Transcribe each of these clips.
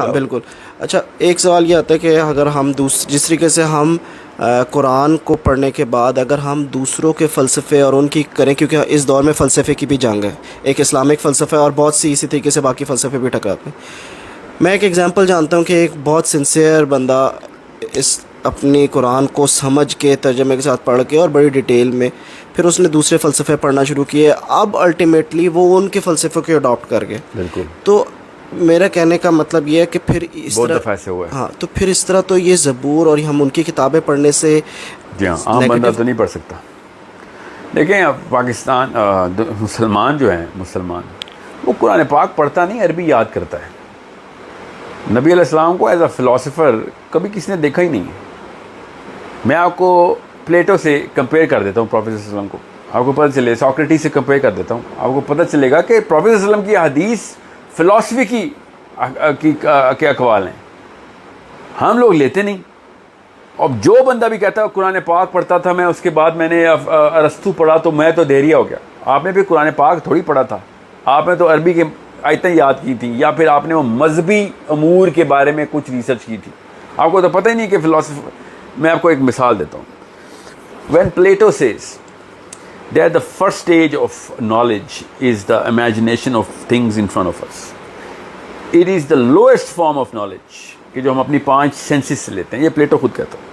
ہاں بالکل. اچھا ایک سوال یہ آتا ہے کہ اگر ہم جس طریقے سے ہم قرآن کو پڑھنے کے بعد اگر ہم دوسروں کے فلسفے اور ان کی کریں، کیونکہ اس دور میں فلسفے کی بھی جنگ ہے، ایک اسلامک فلسفہ اور بہت سی اسی طریقے سے باقی فلسفے بھی ٹکراتے ہیں. میں ایک ایگزامپل جانتا ہوں کہ ایک بہت سنسیئر بندہ اس اپنی قرآن کو سمجھ کے ترجمے کے ساتھ پڑھ کے اور بڑی ڈیٹیل میں پھر اس نے دوسرے فلسفے پڑھنا شروع کیے، اب الٹیمیٹلی وہ ان کے فلسفے کو اڈاپٹ کر گئے. بالکل. تو میرا کہنے کا مطلب یہ ہے کہ پھر اس بہت طرح دفعہ ایسے ہوا ہے. ہاں تو پھر اس طرح تو یہ زبور اور ہم ان کی کتابیں پڑھنے سے جی ہاں، عام بندہ تو نہیں پڑھ سکتا. دیکھیں اب پاکستان مسلمان جو ہیں وہ قرآن پاک پڑھتا نہیں، عربی یاد کرتا ہے. نبی علیہ السلام کو ایز اے فلاسفر کبھی کسی نے دیکھا ہی نہیں ہے. میں آپ کو پلیٹو سے کمپیئر کر دیتا ہوں، پروفیٹ صلی اللہ علیہ وسلم کو، آپ کو پتہ چلے. ساکریٹس سے کمپیئر کر دیتا ہوں، آپ کو پتہ چلے گا کہ پروفیٹ صلی اللہ علیہ وسلم کی حدیث فلاسفی کے اقوال ہیں، ہم لوگ لیتے نہیں. اب جو بندہ بھی کہتا ہے قرآن پاک پڑھتا تھا میں، اس کے بعد میں نے ارسطو پڑھا تو میں تو دہریہ ہو گیا. آپ نے بھی قرآن پاک تھوڑی پڑھا تھا، آپ نے تو عربی کے آیتیں یاد کی تھیں، یا پھر آپ نے وہ مذہبی امور کے بارے میں کچھ ریسرچ کی تھی. آپ کو تو پتہ ہی نہیں کہ فلاسفر. میں آپ کو ایک مثال دیتا ہوں. When Plato says that the first stage of knowledge is the imagination of things in front of us, it is the lowest form of knowledge کہ جو ہم اپنی 5 senses سے لیتے ہیں، یہ پلیٹو خود کہتا ہے.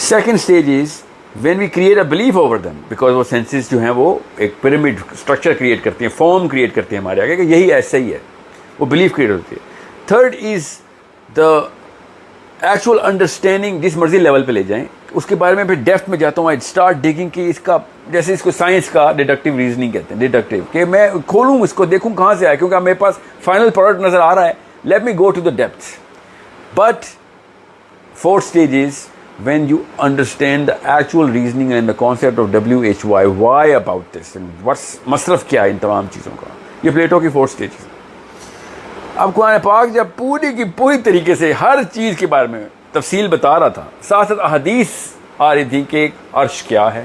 Second stage is when we create a belief over them, because وہ senses جو ہیں وہ ایک pyramid structure create کرتی ہیں، form create کرتی ہیں ہمارے آگے کہ یہی ایسا ہی ہے، وہ belief create ہوتی ہے. Third is the actual understanding, جس مرضی لیول پہ لے جائیں اس کے بارے میں پھر ڈیپتھ میں جاتا ہوں. آئی اسٹارٹ ڈیگنگ کہ اس کا، جیسے اس کو سائنس کا ڈیڈکٹیو ریزننگ کہتے ہیں، ڈیڈکٹیو، کہ میں کھولوں اس کو، دیکھوں کہاں سے آیا، کیونکہ اب میرے پاس فائنل پروڈکٹ نظر آ رہا ہے. Let me go to the depth. But fourth stage is when you understand the actual reasoning and the concept of WHY, why about this and what's مصرف کیا ہے ان تمام چیزوں کا. یہ پلیٹو کی فورتھ اسٹیج ہے. اب قرآن پاک جب پوری کی پوری طریقے سے ہر چیز کے بارے میں تفصیل بتا رہا تھا، ساتھ ساتھ احادیث آ رہی تھی کہ عرش کیا ہے،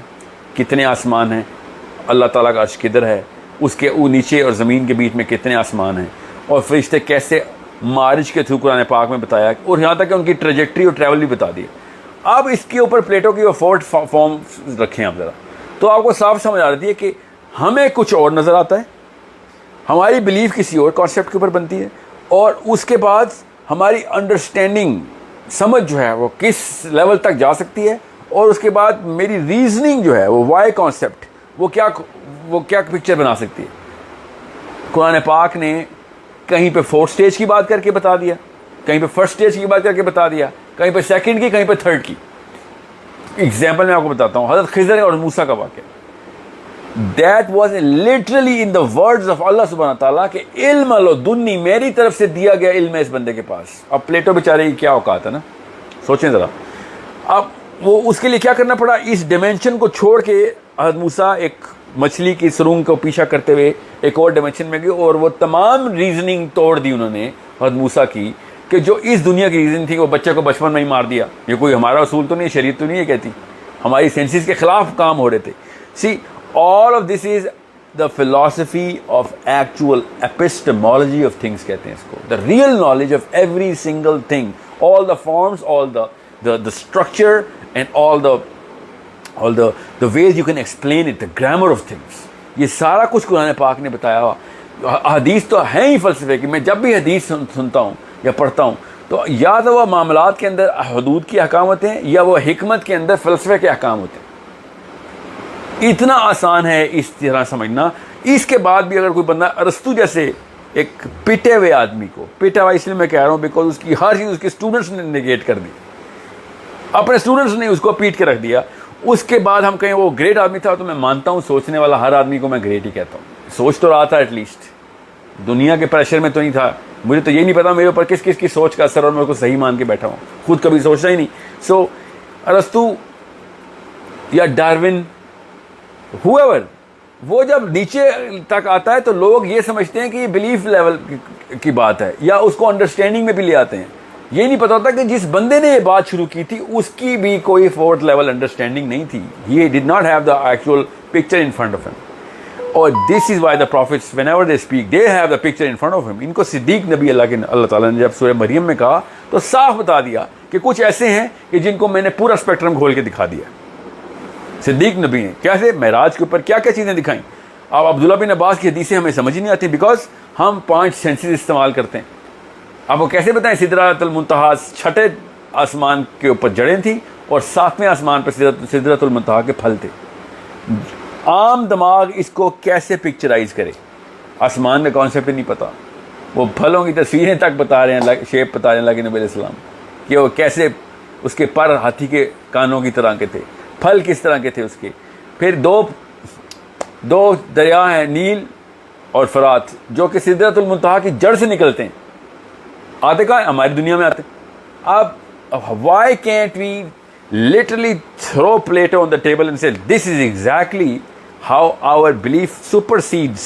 کتنے آسمان ہیں، اللہ تعالیٰ کا عرش کدھر ہے، اس کے نیچے اور زمین کے بیچ میں کتنے آسمان ہیں، اور فرشتے کیسے معارج کے تھرو قرآن پاک میں بتایا، اور یہاں تک کہ ان کی ٹریجیکٹری اور ٹریول بھی بتا دی. اب اس کے اوپر پلیٹو کی وہ فورتھ فارم رکھیں آپ ذرا، تو آپ کو صاف سمجھ آ رہی ہے کہ ہمیں کچھ اور نظر آتا ہے، ہماری بلیف کسی اور کانسیپٹ کے اوپر بنتی ہے، اور اس کے بعد ہماری انڈرسٹینڈنگ، سمجھ جو ہے وہ کس لیول تک جا سکتی ہے، اور اس کے بعد میری ریزننگ جو ہے وہ وائی کانسیپٹ وہ کیا پکچر بنا سکتی ہے. قرآن پاک نے کہیں پہ فورتھ اسٹیج کی بات کر کے بتا دیا، کہیں پہ فرسٹ اسٹیج کی بات کر کے بتا دیا، کہیں پہ سیکنڈ کی، کہیں پہ تھرڈ کی. ایگزامپل میں آپ کو بتاتا ہوں، حضرت خضر اور موسیٰ کا واقعہ. That was literally in the words of Allah subhanahu wa ta'ala کہ علم لدنی، میری طرف سے دیا گیا علم ہے اس بندے کے پاس. اب پلیٹو بیچارے کی کیا اوقات ہے نا، سوچیں ذرا. اب وہ اس کے لیے کیا کرنا پڑا، اس ڈیمینشن کو چھوڑ کے حضرت موسیٰ ایک مچھلی کی سرنگ کو پیچھا کرتے ہوئے ایک اور ڈیمینشن میں گئے، اور وہ تمام ریزننگ توڑ دی انہوں نے حضرت موسیٰ کی، کہ جو اس دنیا کی ریزن تھی وہ بچے کو بچپن میں ہی مار دیا. یہ کوئی ہمارا اصول تو نہیں، شریعت تو نہیں یہ کہتی، ہماری سینسز کے خلاف کام ہو رہے تھے. سی all of this is the philosophy of actual epistemology of things کہتے ہیں اس کو. The real knowledge of every single thing, all the forms, all the structure and all the ways you can explain it, the grammar of things. یہ سارا کچھ قرآن پاک نے بتایا ہوا. حدیث تو ہیں ہی فلسفے کی. میں جب بھی حدیث سنتا ہوں یا پڑھتا ہوں تو یا تو وہ معاملات کے اندر حدود کی احکام ہوتے ہیں، یا وہ حکمت کے اندر فلسفے کے احکام ہوتے ہیں. اتنا آسان ہے اس طرح سمجھنا. اس کے بعد بھی اگر کوئی بندہ ارسطو جیسے ایک پٹے ہوئے آدمی کو، پٹا ہوا اس لیے میں کہہ رہا ہوں بیکاز اس کی ہر چیز اس کے اسٹوڈنٹس نے نگیٹ کر دی، اپنے اسٹوڈنٹس نے اس کو پیٹ کے رکھ دیا. اس کے بعد ہم کہیں وہ گریٹ آدمی تھا، تو میں مانتا ہوں سوچنے والا ہر آدمی کو میں گریٹ ہی کہتا ہوں. سوچ تو رہا تھا، ایٹ لیسٹ دنیا کے پریشر میں تو نہیں تھا. مجھے تو یہ نہیں پتا میرے اوپر کس کس کی سوچ کا اثر، اور میں کو صحیح مان کے بیٹھا ہوں، خود کبھی سوچنا ہی نہیں. سو ارسطو یا ڈارون، whoever، وہ جب نیچے تک آتا ہے تو لوگ یہ سمجھتے ہیں کہ یہ بلیف لیول کی بات ہے، یا اس کو انڈرسٹینڈنگ میں بھی لے آتے ہیں. یہ نہیں پتا ہوتا کہ جس بندے نے یہ بات شروع کی تھی اس کی بھی کوئی فورتھ لیول انڈرسٹینڈنگ نہیں تھی. He did not have the actual picture in front of him. اور this is why the prophets whenever they speak they have the picture in front of him. ان کو صدیق نبی اللہ تعالیٰ نے جب سورہ مریم میں کہا تو صاف بتا دیا کہ کچھ ایسے ہیں کہ جن کو میں نے پورا اسپیکٹرم کھول کے دکھا دیا. صدیق نبی ہیں. کیسے؟ معراج کے اوپر کیا کیا چیزیں دکھائیں. اب عبداللہ بن عباس کی حدیثیں ہمیں سمجھ نہیں آتی بیکاز ہم 5 سینسز استعمال کرتے ہیں. آپ کو کیسے بتائیں سدرۃ المنتہا 6 آسمان کے اوپر جڑیں تھیں اور 7ویں آسمان پر سدرۃ المنتہا کے پھل تھے. عام دماغ اس کو کیسے پکچرائز کرے؟ آسمان کا کانسیپٹ نہیں پتا. وہ پھلوں کی تصویریں تک بتا رہے ہیں, شیپ بتا رہے ہیں اللہ کے نبی علیہ السلام کہ وہ کیسے اس کے پر ہاتھی کے کانوں کی طرح کے تھے, پھل کس طرح کے تھے اس کے. پھر دو دریا ہیں, نیل اور فرات, جو کہ سدرۃ المنتہا کی جڑ سے نکلتے ہیں. آتے کہاں؟ ہماری دنیا میں آتے. اب why can't we literally throw Plato on the table and say this is exactly how our belief supersedes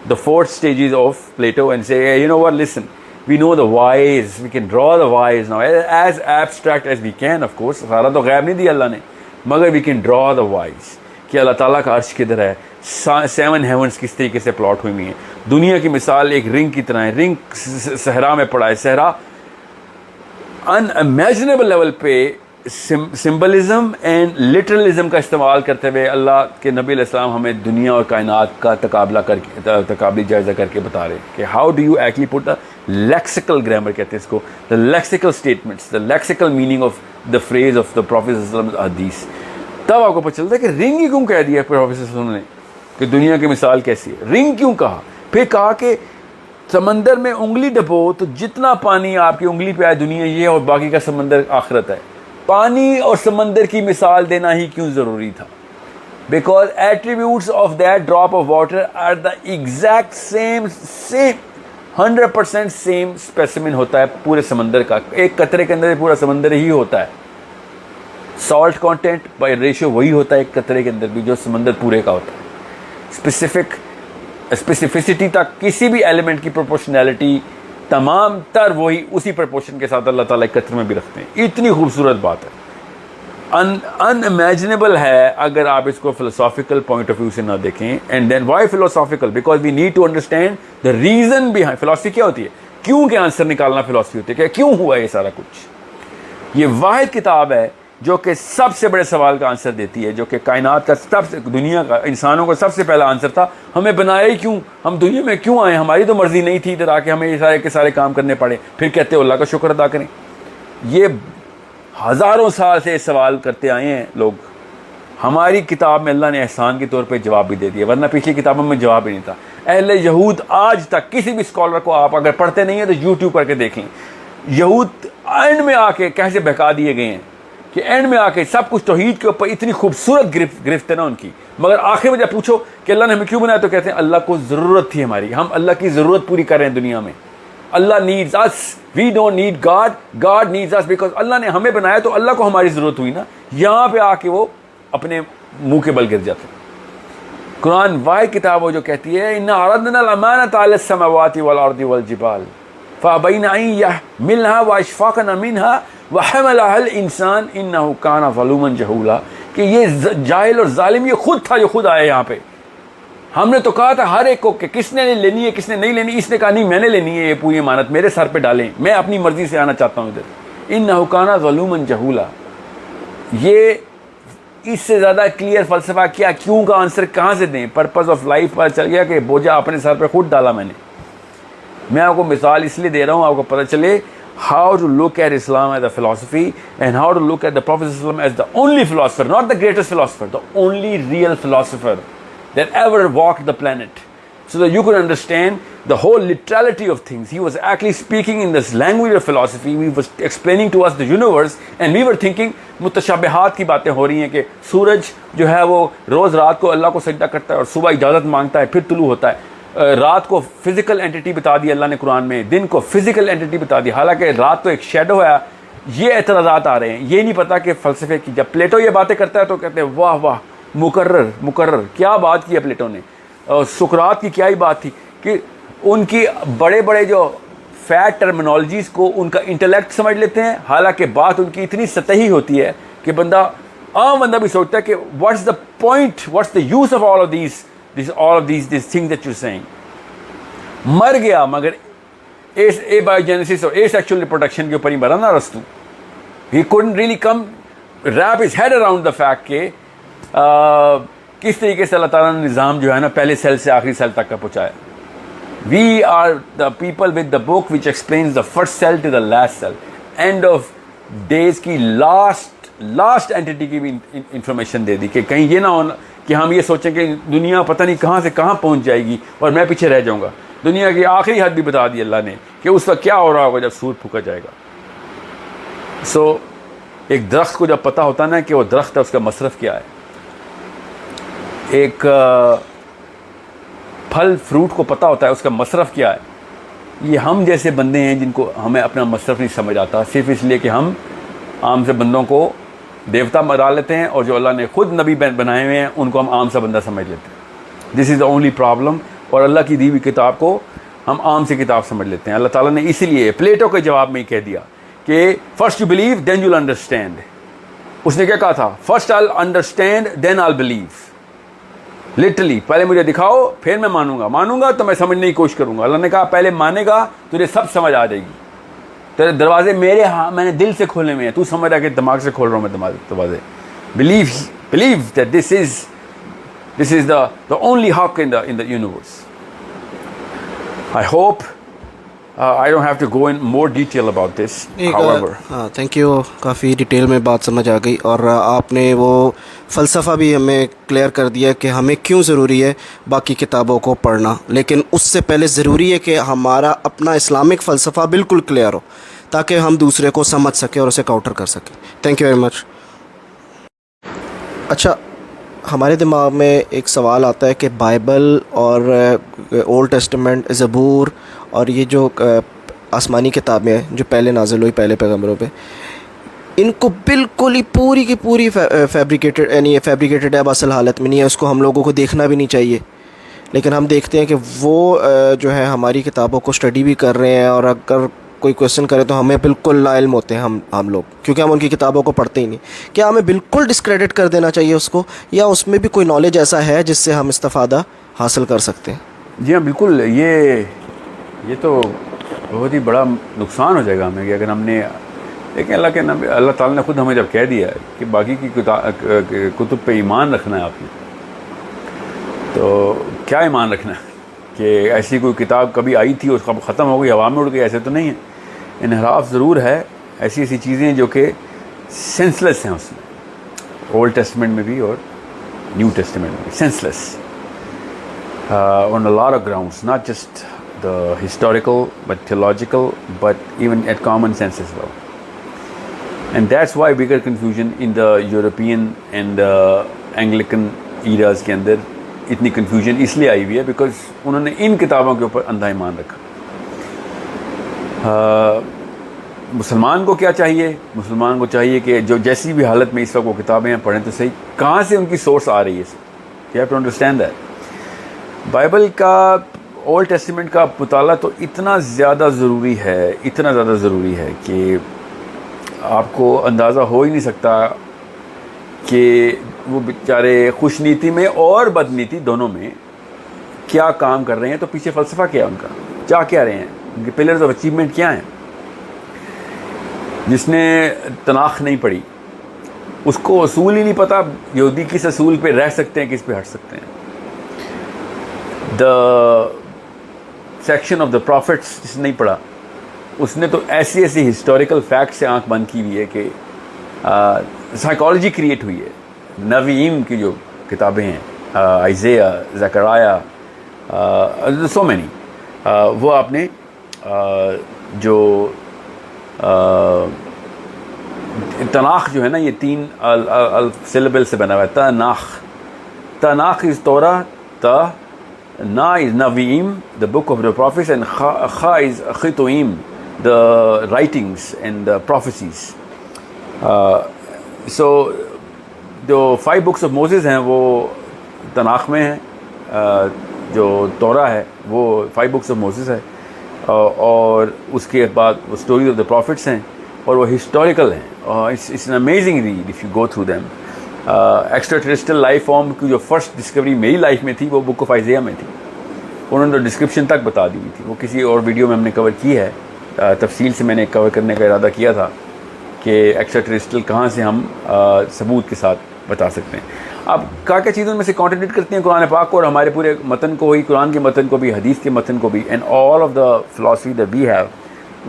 the 4 stages of Plato and say, hey, you know what, listen, we know the whys, we can draw the whys now as abstract as we can. Of course سارا تو غیب نہیں دیا اللہ نے, مگر we can draw the whys کہ اللہ تعالیٰ کا عرش کدھر ہے, 7 heavens کس طریقے سے پلاٹ ہوئی ہیں. دنیا کی مثال ایک رنگ کی طرح ہے. رنگ صحرا میں پڑا ہے. صحرا unimaginable لیول پہ سمبلزم اینڈ لٹرلزم کا استعمال کرتے ہوئے اللہ کے نبی علیہ السلام ہمیں دنیا اور کائنات کا تقابلی جائزہ کر کے بتا رہے کہ how do you actually put the lexical grammar کہتے ہیں اس کو, the lexical statements, the lexical meaning of the phrase of the prophet صلی اللہ علیہ وسلم حدیث. تب آپ کو پتہ چلتا ہے کہ رنگ ہی کیوں کہہ دیا پروفیٹ صلی اللہ علیہ وسلم نے کہ دنیا کی مثال کیسی ہے. رنگ کیوں کہا؟ پھر کہا کہ سمندر میں انگلی ڈبو تو جتنا پانی آپ کی انگلی پہ آئے دنیا یہ اور باقی کا سمندر آخرت ہے. پانی اور سمندر کی مثال دینا ہی کیوں ضروری تھا؟ Because attributes of that drop of water are the exact same 100% same specimen ہوتا ہے پورے سمندر کا. ایک قطرے کے اندر پورا سمندر ہی ہوتا ہے. سالٹ کانٹینٹ بائی ریشو وہی ہوتا ہے ایک قطرے کے اندر بھی جو سمندر پورے کا ہوتا ہے. اسپیسیفسٹی تک کسی بھی ایلیمنٹ کی پروپورشنالٹی تمام تر وہی اسی پرپورشن کے ساتھ اللہ تعالیٰ ایک قطرے میں بھی رکھتے ہیں. اتنی خوبصورت بات ہے, انامیجنیبل ہے اگر آپ اس کو فلسافیکل پوائنٹ آف ویو سے نہ دیکھیں. And then why philosophical? Because we need to understand the reason behind. Philosophy کیا ہوتی ہے؟ کیوں کے آنسر نکالنا فلاسفی ہوتی ہے کہ کیوں ہوا یہ سارا کچھ. یہ واحد کتاب ہے جو کہ سب سے بڑے سوال کا آنسر دیتی ہے, جو کہ کائنات کا سب سے, دنیا کا, انسانوں کا سب سے پہلا آنسر تھا. ہمیں بنایا ہی کیوں؟ ہم دنیا میں کیوں آئے؟ ہماری تو مرضی نہیں تھی ادھر آ کے ہمیں یہ سارے کے سارے کام کرنے پڑے. پھر کہتے ہیں اللہ کا شکر ادا کریں. یہ ہزاروں سال سے سوال کرتے آئے ہیں لوگ. ہماری کتاب میں اللہ نے احسان کے طور پہ جواب بھی دے دیا, ورنہ پچھلی کتابوں میں جواب ہی نہیں تھا. اہل یہود آج تک کسی بھی اسکالر کو آپ اگر پڑھتے نہیں ہیں تو یوٹیوب کر کے دیکھیں, یہود اینڈ میں آ کے کیسے بہکا دیے گئے ہیں کہ اینڈ میں آ کے سب کچھ توحید کے اوپر اتنی خوبصورت گرفت ہے نا ان کی, مگر آخر میں جب پوچھو کہ اللہ نے ہمیں کیوں بنایا تو کہتے ہیں اللہ کو ضرورت تھی ہماری, ہم اللہ کی ضرورت پوری کر رہے ہیں دنیا میں. Allah needs us, we don't need God, God needs us, because Allah نے ہمیں بنایا تو اللہ کو ہماری ضرورت ہوئی نا. یہاں پہ آ کے وہ اپنے منہ کے بل گر جاتے ہیں. قرآن واحد کتاب ہو جو کہتی ہے انا عرضنا الامانۃ علی السماوات والارض والجبال فابین ان یحملنها واشفقن منها وحملها الانسان انه كان ظلوما جهولا. کہ یہ جاہل اور ظالم یہ خود تھا جو خود آیا یہاں پہ. ہم نے تو کہا تھا ہر ایک کو کہ کس نے لینی ہے کس نے نہیں لینی. اس نے کہا نہیں میں نے لینی ہے, یہ پوری امانت میرے سر پہ ڈالیں, میں اپنی مرضی سے آنا چاہتا ہوں ادھر. انه كان ظلوما جهولا. یہ اس سے زیادہ کلیئر فلسفہ کیا, کیوں کا آنسر کہاں سے دیں؟ پرپز آف لائف پر چل گیا کہ بوجھا اپنے سر پہ خود ڈالا میں نے. میں آپ کو مثال اس لیے دے رہا ہوں آپ کو پتہ چلے how to look at Islam as a philosophy and how to look at the Prophet ﷺ as the only philosopher, not the greatest philosopher, the only real philosopher that ever walked the planet, so that you could understand the whole literality of things. He was actually speaking in this language of philosophy. He was explaining to us the universe and we were thinking متشابہات کی باتیں ہو رہی ہیں کہ سورج جو ہے وہ روز رات کو اللہ کو سجدہ کرتا ہے اور صبح اجازت مانگتا ہے پھر طلوع ہوتا ہے. رات کو فزیکل اینٹیٹی بتا دی اللہ نے قرآن میں, دن کو فزیکل اینٹیٹی بتا دی, حالانکہ رات تو ایک شیڈو ہے. یہ اعتراضات آ رہے ہیں. یہ نہیں پتا کہ فلسفے کی جب پلیٹو یہ باتیں کرتا ہے تو کہتے ہیں واہ واہ مقرر کیا بات کی ہے پلیٹو نے. سقراط کی کیا ہی بات تھی کہ ان کی بڑے بڑے جو فیٹ ٹرمینالوجیز کو ان کا انٹلیکٹ سمجھ لیتے ہیں, حالانکہ بات ان کی اتنی سطحی ہوتی ہے کہ عام بندہ بھی سوچتا ہے کہ what's the point, what's the use of all of these all of these things that you're saying. مر گیا مگر اے بایوجینیسس اور اے سیکچوئل ریپروڈکشن کے اوپر ہی مرا نا رستو. He couldn't really come wrap his head around the fact کہ کس طریقے سے اللہ تعالیٰ نے نظام جو ہے نا پہلے سیل سے آخری سیل تک کا پہنچایا. We are the people with the book which explains the first cell to the last cell. End of days کی last entity کی بھی انفارمیشن دے دی کہ کہیں یہ نہ ہو کہ ہم یہ سوچیں کہ دنیا پتہ نہیں کہاں سے کہاں پہنچ جائے گی اور میں پیچھے رہ جاؤں گا. دنیا کی آخری حد بھی بتا دی اللہ نے کہ اس وقت کیا ہو رہا ہوگا جب سور پھونکا جائے گا. سو ایک درخت کو جب پتہ ہوتا نا کہ وہ درخت ہے اس کا مصرف کیا ہے, ایک پھل فروٹ کو پتہ ہوتا ہے اس کا مصرف کیا ہے. یہ ہم جیسے بندے ہیں جن کو ہمیں اپنا مصرف نہیں سمجھ آتا, صرف اس لیے کہ ہم عام سے بندوں کو دیوتا بنا لیتے ہیں اور جو اللہ نے خود نبی بنائے ہوئے ہیں ان کو ہم عام سا بندہ سمجھ لیتے ہیں. دس از دا اونلی پرابلم. اور اللہ کی دی ہوئی کتاب کو ہم عام سی کتاب سمجھ لیتے ہیں. اللہ تعالیٰ نے اسی لیے پلیٹو کے جواب میں ہی کہہ دیا کہ first you believe then you will understand. اس نے کیا کہا تھا؟ First I understand then I believe. Literally پہلے مجھے دکھاؤ پھر میں مانوں گا تو میں سمجھنے کی کوشش کروں گا. اللہ نے کہا پہلے مانے گا تجھے سب سمجھ آ جائے گی. تیرے دروازے میرے میں نے دل سے کھولے ہوئے ہیں, تو سمجھ رہا کہ دماغ سے کھول رہا ہوں میں دروازے. Believe that this is the only hawk in the universe. I hope I don't have to go in more detail about this. However, thank you. Coffee detail میں بات سمجھ آ گئی اور آپ نے وہ فلسفہ بھی ہمیں کلیئر کر دیا کہ ہمیں کیوں ضروری ہے باقی کتابوں کو پڑھنا, لیکن اس سے پہلے ضروری ہے کہ ہمارا اپنا اسلامک فلسفہ بالکل کلیئر ہو تاکہ ہم دوسرے کو سمجھ سکیں اور اسے کاؤنٹر کر سکیں. Thank you very much. اچھا, ہمارے دماغ میں ایک سوال آتا ہے کہ بائبل اور اولڈ ٹیسٹمنٹ, زبور اور یہ جو آسمانی کتابیں ہیں جو پہلے نازل ہوئی پہلے پیغمبروں پہ, ان کو بالکل ہی پوری کی پوری فیبریکیٹڈ یعنی فیبریکیٹڈ ہے, اب اصل حالت میں نہیں ہے. اس کو ہم لوگوں کو دیکھنا بھی نہیں چاہیے, لیکن ہم دیکھتے ہیں کہ وہ جو ہے ہماری کتابوں کو اسٹڈی بھی کر رہے ہیں اور اگر کوئی کویشچن کرے تو ہمیں بالکل لا علم ہوتے ہیں ہم لوگ, کیونکہ ہم ان کی کتابوں کو پڑھتے ہی نہیں. کیا ہمیں بالکل ڈسکریڈٹ کر دینا چاہیے اس کو, یا اس میں بھی کوئی نالج ایسا ہے جس سے ہم استفادہ حاصل کر سکتے ہیں؟ جی ہاں بالکل. یہ تو بہت ہی بڑا نقصان ہو جائے گا ہمیں کہ اگر ہم نے, لیکن اللہ تعالیٰ نے خود ہمیں جب کہہ دیا ہے کہ باقی کی کتب پہ ایمان رکھنا ہے آپ نے, تو کیا ایمان رکھنا ہے کہ ایسی کوئی کتاب کبھی آئی تھی اس کا ختم ہو گئی ہوا میں اڑ گئی؟ ایسے تو نہیں ہے. انحراف ضرور ہے, ایسی چیزیں جو کہ سینس لیس ہیں اس میں, اولڈ ٹیسٹمنٹ میں بھی اور نیو ٹیسٹمنٹ میں بھی sense less on a lot of grounds, not just the historical but theological, but even at common sense as well. And that's why bigger confusion in the European and Anglican eras کے اندر اتنی confusion اس لیے آئی ہوئی ہے because انہوں نے ان کتابوں کے اوپر اندھا ایمان رکھا. مسلمان کو کیا چاہیے؟ مسلمان کو چاہیے کہ جو جیسی بھی حالت میں اس وقت وہ کتابیں ہیں پڑھیں تو صحیح, کہاں سے ان کی سورس آ رہی ہے. You have to understand that. Bible کا اولڈ ٹیسٹمنٹ کا مطالعہ تو اتنا زیادہ ضروری ہے کہ آپ کو اندازہ ہو ہی نہیں سکتا کہ وہ بیچارے خوش نیتی میں اور بد نیتی دونوں میں کیا کام کر رہے ہیں. تو پیچھے فلسفہ کیا ہے ان کا, چاہ کیا رہے ہیں, ان کے پلرز آف اچیومنٹ کیا ہیں. جس نے تناخ نہیں پڑھی اس کو اصول ہی نہیں پتہ یہودی کس اصول پہ رہ سکتے ہیں کس پہ ہٹ سکتے ہیں. The section of the prophets جس نے نہیں پڑھا اس نے تو ایسی ہسٹوریکل فیکٹ سے آنکھ بند کی ہوئی ہے کہ سائیکالوجی کریٹ ہوئی ہے. نویم کی جو کتابیں ہیں, آئزیہ, زکریا, سو مینی, وہ آپ نے جو تناخ جو ہے نا یہ 3 سلیبل سے بنا ہوا ہے. تناخ از تورا, نا از نویم the book of the prophets, and Kha is Chitoim, the writings and the prophecies. So جو 5 books of Moses ہیں وہ تناخ میں ہیں, جو تورا ہے وہ 5 books of Moses ہے, اور اس کے بعد وہ اسٹوری آف دا پروفٹس ہیں اور وہ ہسٹوریکل ہیں. It's an amazing read if you go through them. Extra terrestrial life form کی جو فرسٹ ڈسکوری میری لائف میں تھی وہ بک آف آئزیہ میں تھی. انہوں نے تو ڈسکرپشن تک بتا دی ہوئی تھی, وہ کسی اور ویڈیو میں ہم نے کور کی ہے, تفصیل سے میں نے کور کرنے کا ارادہ کیا تھا کہ ایکسٹرا ٹیریسٹریل کہاں سے ہم ثبوت کے ساتھ بتا سکتے ہیں. اب کیا چیزوں میں سے کانٹریڈکٹ کرتی ہیں قرآن پاک کو اور ہمارے پورے متن کو, ہی قرآن کے متن کو بھی, حدیث کے متن کو بھی, and all of the philosophy that we have,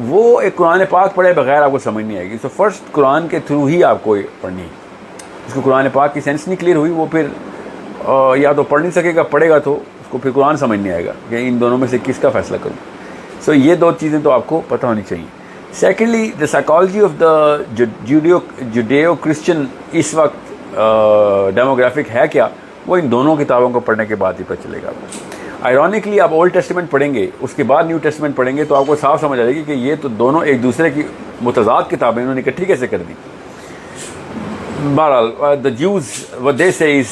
وہ ایک قرآن پاک پڑھے بغیر آپ کو سمجھ نہیں آئے گی. سو فرسٹ قرآن کے تھرو ہی آپ کو پڑھنی ہے. اس کو قرآن پاک کی سینس نہیں کلیئر ہوئی, وہ پھر یا تو پڑھ نہیں سکے گا, پڑھے گا تو اس کو پھر قرآن سمجھ نہیں آئے گا کہ ان دونوں میں سے کس کا فیصلہ کروں. سو یہ دو چیزیں تو آپ کو پتہ ہونی چاہیے. Secondly the psychology of the Judeo Christian اس وقت ڈیموگرافک ہے کیا, وہ ان دونوں کتابوں کو پڑھنے کے بعد ہی پتہ چلے گا. آئرونکلی آپ اولڈ ٹیسٹمنٹ پڑھیں گے, اس کے بعد نیو ٹیسٹمنٹ پڑھیں گے, تو آپ کو صاف سمجھ آئے گی کہ یہ تو دونوں ایک دوسرے کی متضاد کتابیں انہوں نے اکٹھی کیسے کر دی. بہرحال the Jews what they say is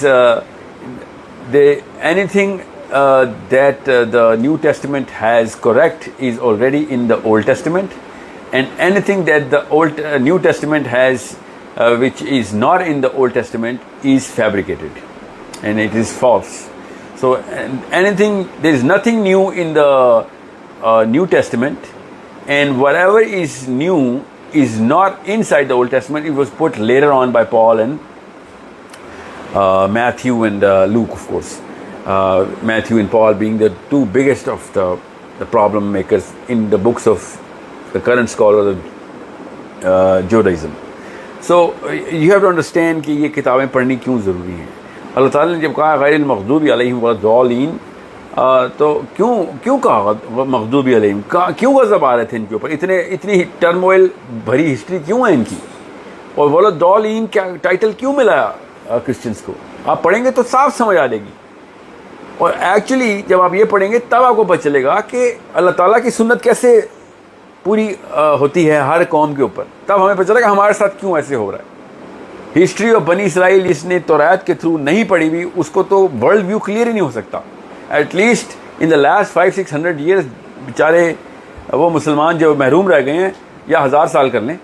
anything that the New Testament has correct is already in the Old Testament, and anything that the New Testament has which is not in the Old Testament is fabricated and it is false. So there is nothing new in the New Testament, and whatever is new is not inside the Old Testament. It was put later on by Paul and Matthew and Luke, of course. Matthew and Paul being the two biggest of the problem makers in the books of the current scholar of Judaism. So you have to understand کہ یہ کتابیں پڑھنی کیوں ضروری ہیں. اللہ تعالیٰ نے جب کہا غیر المغضوب علیہم ولا الضالین, تو کیوں کہا مغضوب علیہم, کیوں غضب آ رہے تھے ان کے اوپر, اتنی ٹرموئل بھری ہسٹری کیوں ہے ان کی, اور ولا الضالین کیا ٹائٹل کیوں ملا کرسچنس کو. آپ پڑھیں گے تو صاف سمجھ آ جائے گی, اور ایکچولی جب آپ یہ پڑھیں گے تب آپ کو پتہ چلے گا کہ اللہ تعالیٰ کی سنت کیسے پوری ہوتی ہے ہر قوم کے اوپر. تب ہمیں پتہ چلے گا ہمارے ساتھ کیوں ایسے ہو رہا ہے. ہسٹری آف بنی اسرائیل جس نے توریت کے تھرو نہیں پڑھی ہوئی, اس کو تو ورلڈ ویو کلیئر ہی نہیں ہو سکتا. At least in the last 500-600 years بیچارے وہ مسلمان جو محروم رہ گئے ہیں, یا 1000 سال کر لیں,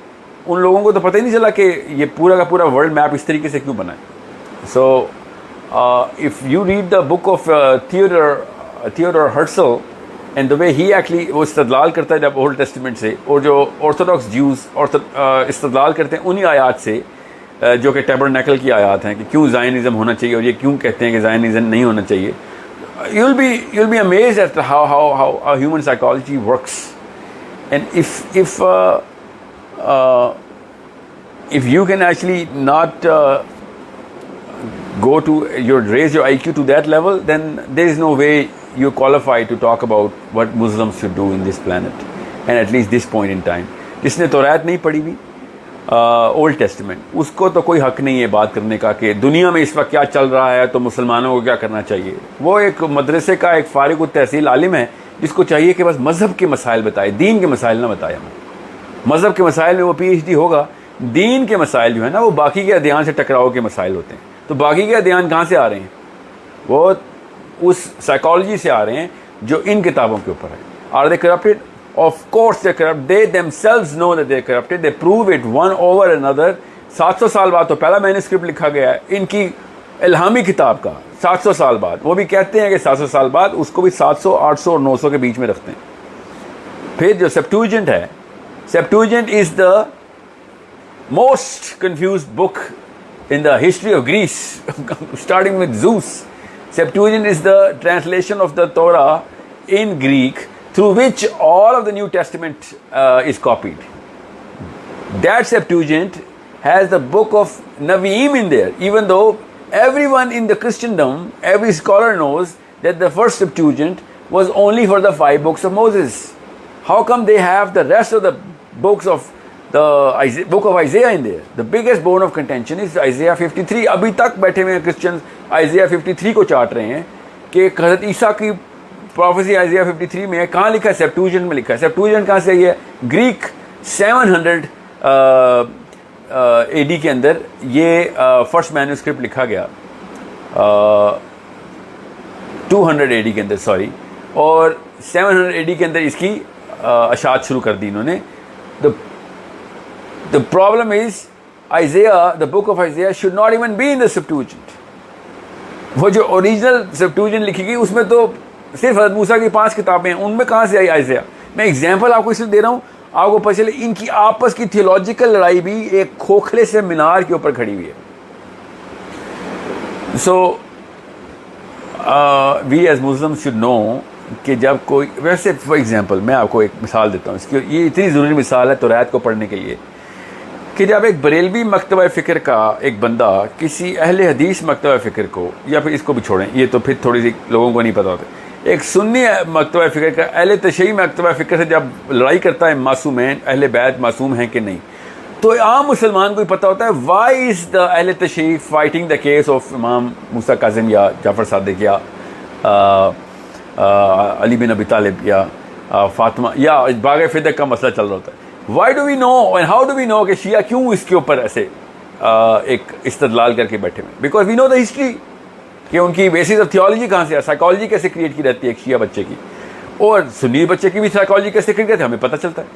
ان لوگوں کو تو پتہ ہی نہیں چلا کہ یہ پورا کا پورا ورلڈ میپ اس طریقے سے کیوں بنا ہے. So if you read the book of Theodor Herzl and the way he actually وہ استدلال کرتا ہے جب اولڈ ٹیسٹمنٹ سے, اور جو آرتھوڈاکس جیوز استدلال کرتے ہیں انہی آیات سے جو کہ ٹیبرنیکل کی آیات ہیں کہ کیوں زائنزم ہونا چاہیے, اور یہ کیوں کہتے ہیں کہ زائنزم نہیں ہونا چاہیے. You'll be amazed at how human psychology works. And if you can actually not raise your IQ to that level, then there is no way you're qualified to talk about what Muslims should do in this planet, and at least this point in time. جس نے توریت نہیں پڑھی ہوئی old testament, اس کو تو کوئی حق نہیں ہے بات کرنے کا کہ دنیا میں اس وقت کیا چل رہا ہے تو مسلمانوں کو کیا کرنا چاہیے. وہ ایک مدرسے کا ایک فارغ التحصیل عالم ہے جس کو چاہیے کہ بس مذہب کے مسائل بتائے, دین کے مسائل نہ بتائے. مذہب کے مسائل میں وہ PhD ہوگا, دین کے مسائل جو ہے نا وہ باقی کے ادیان سے ٹکراؤ کے مسائل ہوتے ہیں. تو باقی کے ادیان کہاں سے آ رہے ہیں, وہ اس سائیکالوجی سے آ رہے ہیں جو ان کتابوں کے اوپر ہے. Are they corrupted? Of course they're corrupt. They themselves know that they're corrupted. They prove it one over another. 700 سال بعد تو پہلا مینuscript لکھا گیا ہے ان کی الہامی کتاب کا, 700 سال بعد. وہ بھی کہتے ہیں کہ 700 سال بعد, اس کو بھی 700, 800 اور 900 کے بیچ میں رکھتے ہیں. پھر جو Septuagint ہے, Septuagint is the most confused book in the history of Greece, starting with Zeus. Septuagint is the translation of the Torah in Greek, through which all of the New Testament is copied. That Septuagint has the book of Nevi'im in there, even though everyone in the Christendom, every scholar knows that the first Septuagint was only for the 5 books of Moses. How come they have the rest of the books of the book of Isaiah in there? The biggest bone of contention is Isaiah 53. ابھی تک بیٹھے ہوئے Christians Isaiah 53 کو چاٹ رہے ہیں کہ حضرت عیسیٰ کی پروفیسی Isaiah 53 میں ہے. کہاں لکھا ہے؟ Septuagint میں لکھا ہے. Septuagint کہاں سے ہے؟ گریک 700 AD کے اندر یہ فرسٹ مینuscript لکھا گیا, 200 AD کے اندر سوری, اور 700 AD کے اندر اس کی اشاعت شروع کر دی انہوں نے. The problem is Isaiah, the book of Isaiah should not even be in the Septuagint. وہ جو اوریجنل Septuagint لکھی گئی اس میں تو صرف حضرت موسیٰ کی 5 کتابیں ہیں, ان میں کہاں سے آئی Isaiah؟ میں ایگزامپل آپ کو اس لیے دے رہا ہوں آپ کو پتہ چلے ان کی آپس کی تھیولوجیکل لڑائی بھی ایک کھوکھلے سے مینار کے اوپر کھڑی ہوئی ہے. سو we as Muslim should know کہ جب کوئی, ویسے فار ایگزامپل میں آپ کو ایک مثال دیتا ہوں اس کی, یہ اتنی ضروری مثال ہے توریت کو پڑھنے کے لیے, کہ جب ایک بریلوی مکتبہ فکر کا ایک بندہ کسی اہل حدیث مکتبہ فکر کو, یا پھر اس کو بھی چھوڑیں یہ تو پھر تھوڑی سی لوگوں کو نہیں پتہ ہوتا, ایک سنی مکتبہ فکر کا اہل تشیع مکتبہ فکر سے جب لڑائی کرتا ہے معصومین اہل بیت معصوم ہیں کہ نہیں, تو عام مسلمان کو ہی پتہ ہوتا ہے وائی از دا اہل تشیع فائٹنگ دا کیس آف امام موسیٰ کاظم یا جعفر صادق یا علی بن ابی طالب یا فاطمہ یا باغ فدق کا مسئلہ چل رہا ہوتا ہے. Why do we know and how do we know کہ شیعہ کیوں اس کے اوپر ایسے ایک استدلال کر کے بیٹھے ہوئے؟ Because we know the history کہ ان کی بیسس آف تھیولوجی کہاں سے ہے, سائیکالوجی کیسے کریٹ کی رہتی ہے ایک شیعہ بچے کی, اور سنی بچے کی بھی سائیکالوجی کیسے کریٹ کرتے ہیں ہمیں پتہ چلتا ہے.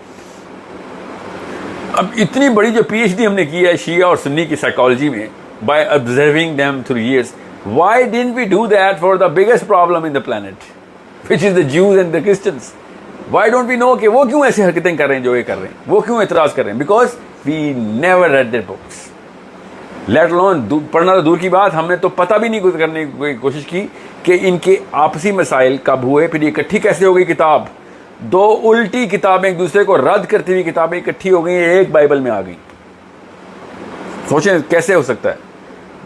اب اتنی بڑی جو پی ایچ ڈی ہم نے کی ہے شیعہ اور سنی کی سائیکالوجی میں by observing them through years, why didn't we do that for the biggest problem in the planet, which is the Jews and the Christians? Why don't we know کہ وہ کیوں ایسی حرکتیں کر رہے ہیں جو یہ کر رہے ہیں, وہ کیوں اعتراض کر رہے ہیں؟ Because we never read their books. Let alone پڑھنا تو دور کی بات, ہم نے تو پتہ بھی نہیں کرنے کی کوشش کی کہ ان کے آپسی مسائل کب ہوئے, پھر یہ اکٹھی کیسے ہو گئی کتاب. 2 الٹی کتابیں ایک دوسرے کو رد کرتی ہوئی کتابیں اکٹھی ہو گئی, ایک بائبل میں آ گئی. سوچیں کیسے ہو سکتا ہے.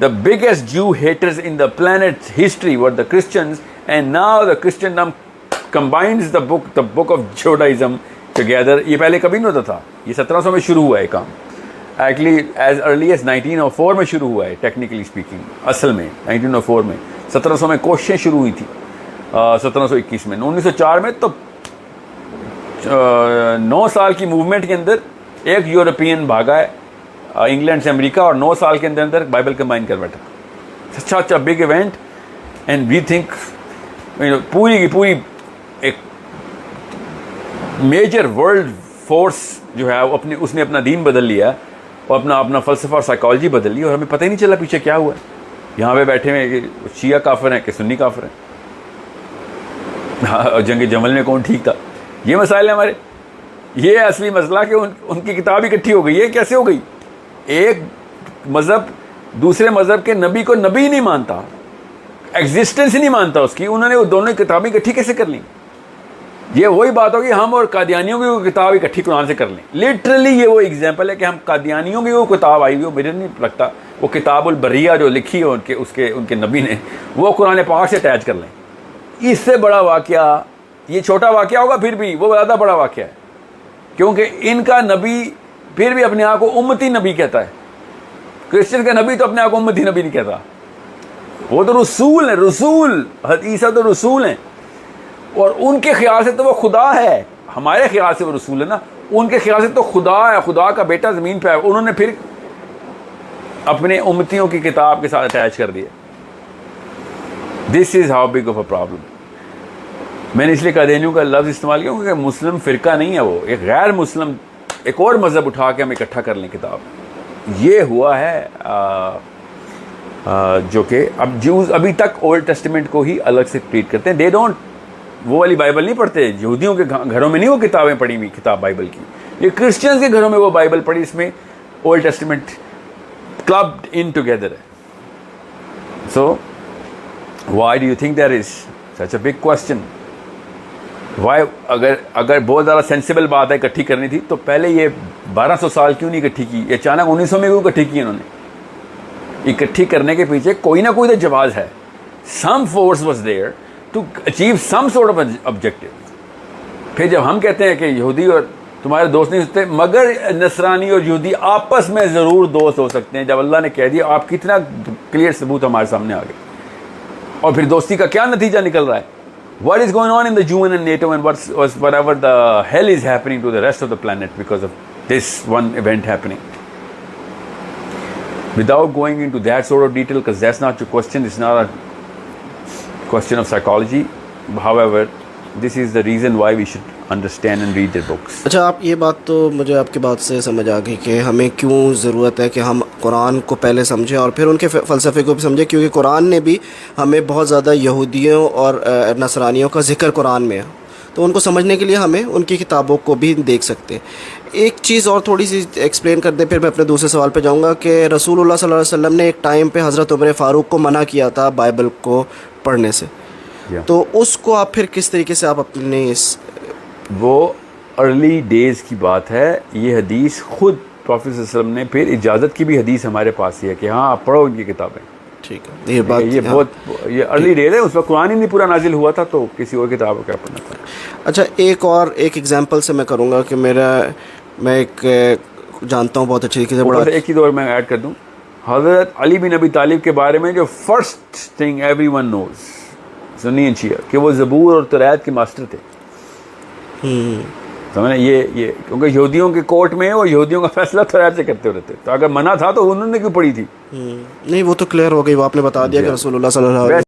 The biggest Jew haters in the planet's history were the Christians, and now the Christendom combines the book of Judaism together. یہ پہلے کبھی نہیں ہوتا تھا, یہ 1700 میں شروع ہوا ہے کام. ایکچولی ایز ارلی ایز 1904 میں شروع ہوا ہے ٹیکنیکلی اسپیکنگ. اصل میں 1904 میں 1700 میں کوششیں شروع ہوئی تھی, 1721 میں, 1904 میں تو 9 سال کی موومنٹ کے اندر ایک یورپین بھاگا ہے انگلینڈ سے امریکہ, اور 9 سال کے اندر بائبل کمبائن کر بیٹھا. اچھا big event, and we think پوری کی پوری ایک میجر ورلڈ فورس جو ہے وہ اس نے اپنا دین بدل لیا اور اپنا فلسفہ اور سائیکالوجی بدل لی, اور ہمیں پتہ ہی نہیں چلا پیچھے کیا ہوا ہے. یہاں پہ بیٹھے ہوئے کہ شیعہ کافر ہیں کہ سنی کافر ہیں, جنگ جمل میں کون ٹھیک تھا, یہ مسائل ہیں ہمارے. یہ اصلی مسئلہ کہ ان کی کتاب اکٹھی ہو گئی ہے. کیسے ہو گئی؟ ایک مذہب دوسرے مذہب کے نبی کو نبی نہیں مانتا, ایگزسٹنس نہیں مانتا اس کی, انہوں نے وہ دونوں کتابیں اکٹھی کیسے کر لیں؟ یہ وہی بات ہوگی ہم اور قادیانیوں کی وہ کتاب اکٹھی قرآن سے کر لیں. لٹرلی یہ وہ ایگزامپل ہے کہ ہم قادیانیوں کی وہ کتاب آئی ہوئی, وہ مجھے نہیں لگتا وہ کتاب البریہ جو لکھی ہے ان کے نبی نے, وہ قرآن پاک سے اٹیچ کر لیں. اس سے بڑا واقعہ, یہ چھوٹا واقعہ ہوگا پھر بھی وہ زیادہ بڑا واقعہ ہے, کیونکہ ان کا نبی پھر بھی اپنے آپ کو امتی نبی کہتا ہے. کرسچن کا نبی تو اپنے آپ کو امتی نبی نہیں کہتا, وہ تو رسول ہیں. رسول عیسیٰ تو رسول ہیں, اور ان کے خیال سے تو وہ خدا ہے. ہمارے خیال سے وہ رسول ہے نا, ان کے خیال سے تو خدا ہے, خدا کا بیٹا زمین پہ ہے. انہوں نے پھر اپنے امتیوں کی کتاب کے ساتھ اٹیچ کر دیا. This is how big of a problem. میں نے اس لیے قادیانیوں کا لفظ استعمال کیا کیونکہ مسلم فرقہ نہیں ہے, وہ ایک غیر مسلم ایک اور مذہب اٹھا کے ہم اکٹھا کر لیں کتاب. یہ ہوا ہے جو کہ اب جوز ابھی تک اولڈ ٹیسٹمنٹ کو ہی الگ سے ٹریٹ کرتے ہیں. دے ڈونٹ وہ والی بائبل نہیں پڑھتے. یہودیوں کے گھروں میں نہیں وہ کتابیں پڑھی ہوئی کتاب بائبل کی, یہ کرسچنز کے گھروں میں وہ بائبل پڑھی, اس میں Old Testament clubbed in together ہے. So why do you think there is such a big question. Why اگر بہت زیادہ سینسیبل بات ہے اکٹھی کرنی تھی تو پہلے یہ 1200 سال کیوں نہیں اکٹھی کی؟ یہ اچانک 1900 میں کیوں اکٹھی کی انہوں نے؟ اکٹھی کرنے کے پیچھے کوئی نہ کوئی تو جواز ہے. Some force was there to achieve some sort of objective. پھر جب ہم کہتے ہیں کہ یہودی اور تمہارے دوست نہیں ہوتے, مگر نصرانی اور یہودی آپس میں ضرور دوست ہو سکتے ہیں. جب اللہ نے کہہ دیا, آپ کتنا کلیئر ثبوت ہمارے سامنے آ گئے. اور پھر دوستی کا کیا نتیجہ نکل رہا ہے؟ What is going on in the UN and NATO and whatever the hell is happening to the rest of the planet because of this one event happening? Without going into that sort of detail, because that's not your question, it's not a question of psychology. However, this is the reason why we should understand and read their books. اچھا آپ یہ بات تو مجھے آپ کی بات سے سمجھ آ گئی کہ ہمیں کیوں ضرورت ہے کہ ہم قرآن کو پہلے سمجھیں اور پھر ان کے فلسفے کو بھی سمجھیں، کیونکہ قرآن نے بھی ہمیں بہت زیادہ یہودیوں اور نصرانیوں کا ذکر قرآن میں ہے، تو ان کو سمجھنے کے لیے ہمیں ان کی کتابوں کو بھی دیکھ سکتے ہیں۔ ایک چیز اور تھوڑی سی ایکسپلین کر دیں، پھر میں اپنے دوسرے سوال پہ جاؤں گا کہ رسول اللہ صلی اللہ علیہ وسلم نے ایک ٹائم پہ حضرت عمر فاروق کو منع کیا تھا بائبل کو پڑھنے سے، تو اس کو آپ پھر کس طریقے سے آپ اپنے وہ ارلی ڈیز کی بات ہے، یہ حدیث خود پروفیٹ صلی اللہ علیہ وسلم نے، پھر اجازت کی بھی حدیث ہمارے پاس ہی ہے کہ ہاں آپ پڑھو ان کی کتابیں. ٹھیک ہے، یہ بات یہ بہت یہ ارلی ڈیز ہے، اس وقت قرآن ہی نہیں پورا نازل ہوا تھا، تو کسی اور کتاب کو کیا پڑھنا تھا. اچھا ایک ایگزامپل سے میں کروں گا کہ میں ایک جانتا ہوں بہت اچھی طریقے سے، بڑا ایک چیز اور میں ایڈ کر دوں، حضرت علی بن ابی طالب کے بارے میں جو first thing everyone knows سنی اینڈ شیعہ کہ وہ زبور اور توریت کے ماسٹر تھے. سمجھے یہ کیونکہ یہودیوں کے کورٹ میں وہ یہودیوں کا فیصلہ توریت سے کرتے ہوتے تھے، تو اگر منع تھا تو انہوں نے کیوں پڑھی تھی؟ نہیں وہ تو کلیئر ہو گئی، وہ آپ نے بتا دیا کہ رسول اللہ صلی اللہ علیہ وسلم